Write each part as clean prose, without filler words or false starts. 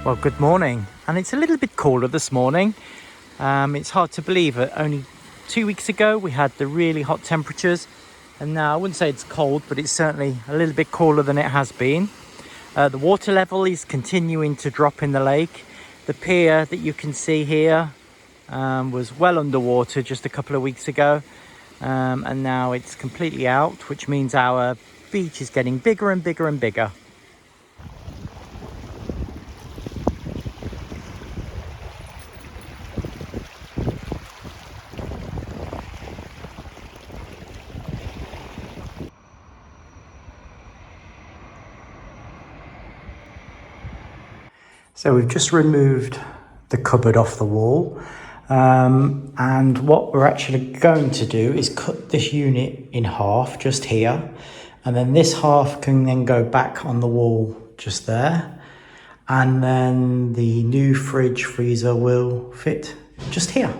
Well, good morning, and it's a little bit cooler this morning. It's hard to believe that only 2 weeks ago we had the really hot temperatures, and now I wouldn't say it's cold, but it's certainly a little bit cooler than it has been. The water level is continuing to drop in the lake. The pier that you can see here was well underwater just a couple of weeks ago, and now it's completely out, which means our beach is getting bigger and bigger and bigger. So we've just removed the cupboard off the wall, and what we're actually going to do is cut this unit in half just here, and then this half can then go back on the wall just there, and then the new fridge freezer will fit just here.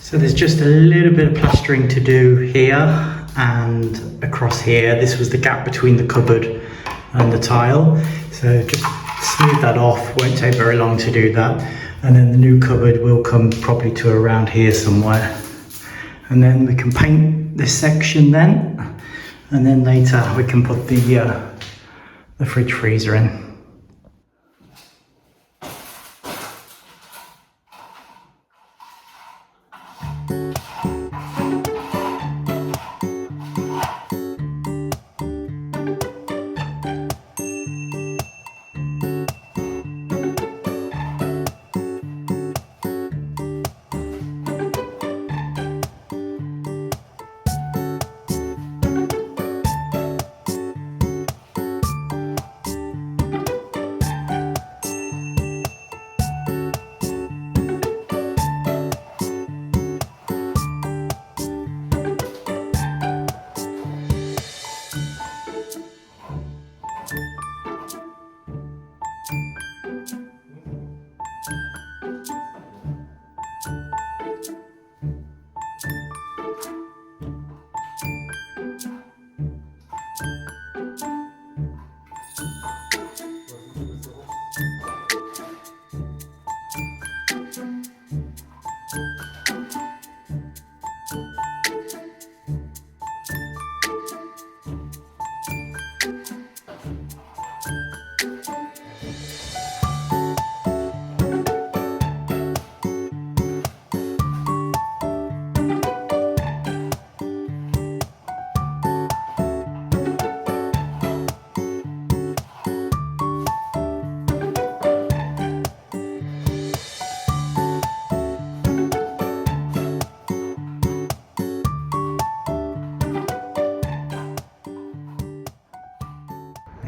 So there's just a little bit of plastering to do here and across here. This was the gap between the cupboard and the tile. So just smooth that off, won't take very long to do that. And then the new cupboard will come probably to around here somewhere. And then we can paint this section then. And then later we can put the fridge freezer in.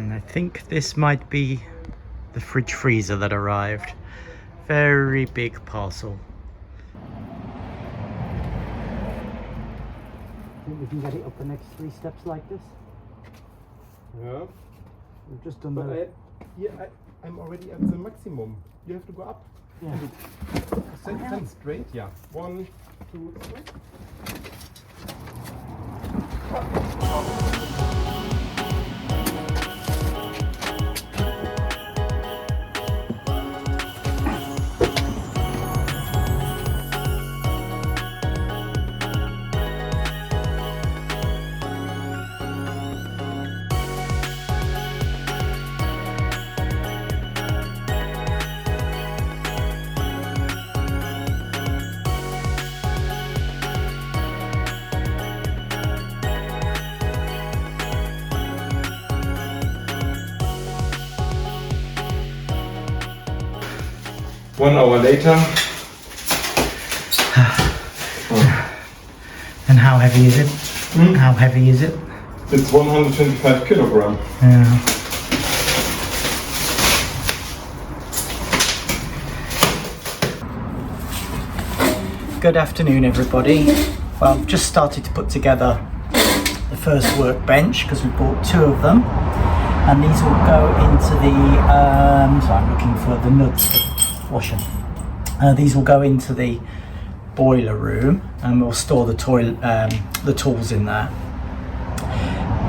I think this might be the fridge freezer that arrived. Very big parcel. Think we can get it up the next 3 steps like this? Yeah. We've just done But Yeah, I'm already at the maximum. You have to go up. Yeah. Stand straight. Yeah. 1, 2, 3. One hour later. And how heavy is it? How heavy is it? It's 125 kilogram. Yeah. Good afternoon, everybody. Well, I've just started to put together the first workbench because we bought 2 of them, and these will go into the. So I'm looking for the nuts for washing. These will go into the boiler room, and we'll store the tools in there.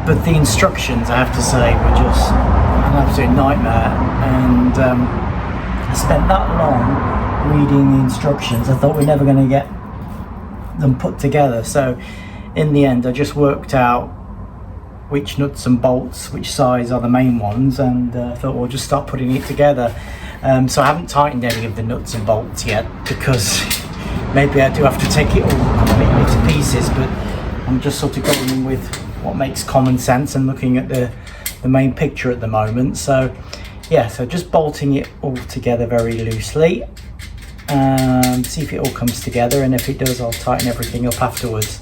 But the instructions, I have to say, were just an absolute nightmare, and I spent that long reading the instructions. I thought we're never going to get them put together, so in the end I just worked out which nuts and bolts, which size are the main ones, and thought we'll just start putting it together. So I haven't tightened any of the nuts and bolts yet, because maybe I do have to take it all completely to pieces, but I'm just sort of going with what makes common sense and looking at the main picture at the moment. So yeah, so just bolting it all together very loosely, see if it all comes together, and if it does, I'll tighten everything up afterwards.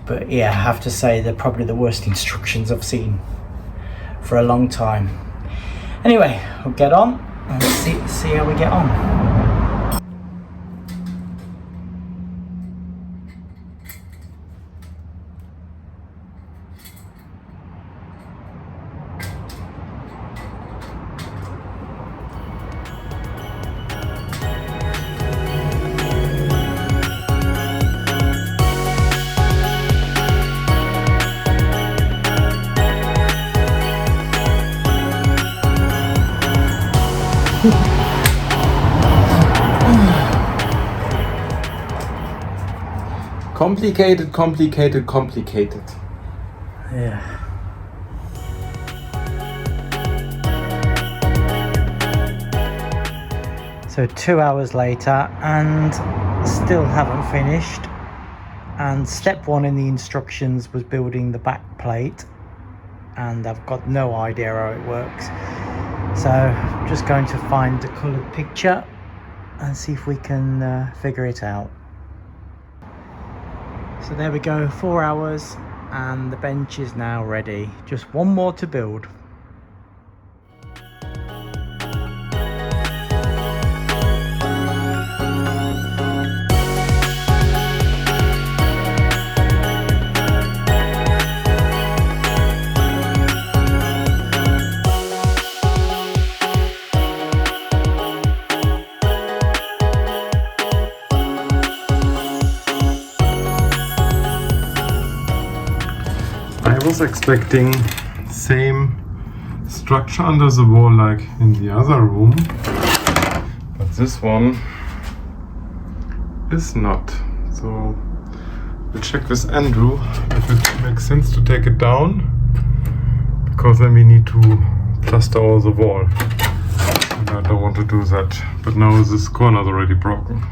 But yeah, I have to say they're probably the worst instructions I've seen for a long time. Anyway, we'll get on and see how we get on. Complicated. Yeah. So 2 hours later, and still haven't finished. And step 1 in the instructions was building the back plate, and I've got no idea how it works. So I'm just going to find the coloured picture and see if we can figure it out. So there we go, 4 hours, and the bench is now ready. Just one more to build. I was expecting same structure under the wall like in the other room, but this one is not. So we'll check with Andrew if it makes sense to take it down, because then we need to plaster all the wall, and I don't want to do that. But now this corner is already broken.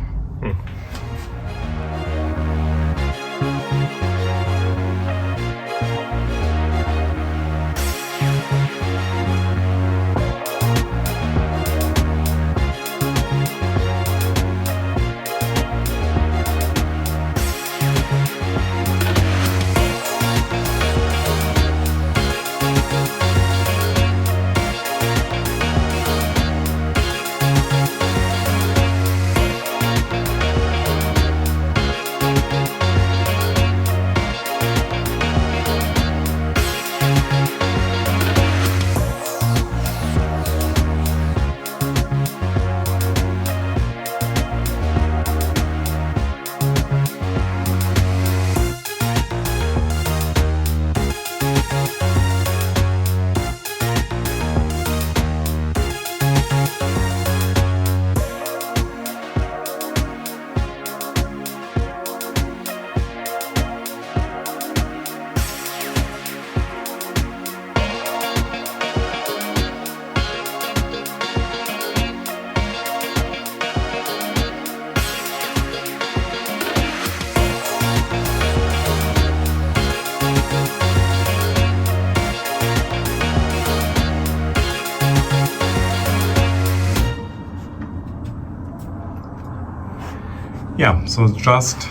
Yeah, so just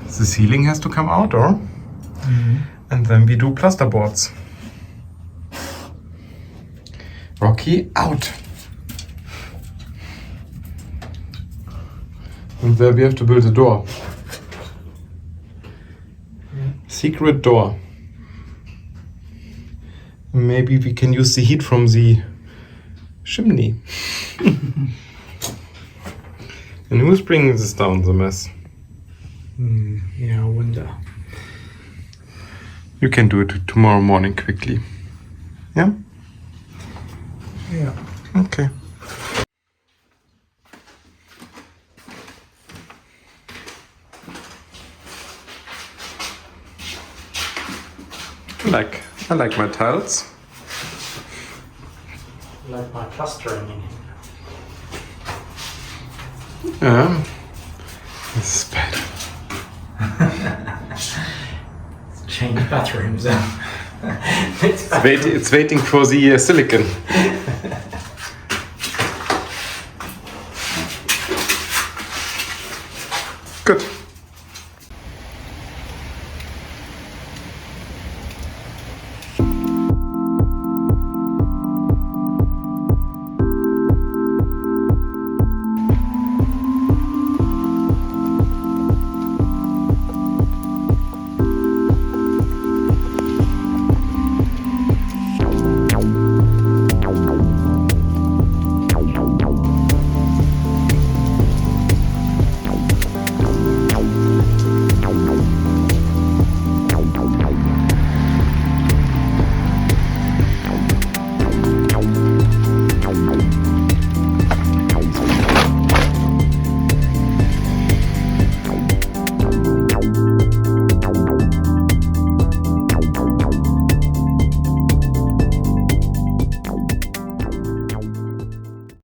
the ceiling has to come out, or and then we do plasterboards. Rocky, out. And there we have to build a door. Secret door. Maybe we can use the heat from the chimney. And who's bringing this down, the mess? Yeah, I wonder. You can do it tomorrow morning quickly. Yeah? Yeah. Okay. I like my tiles. Like my plastering. Yeah. This is bad. Change bathrooms. It's waiting for the silicon.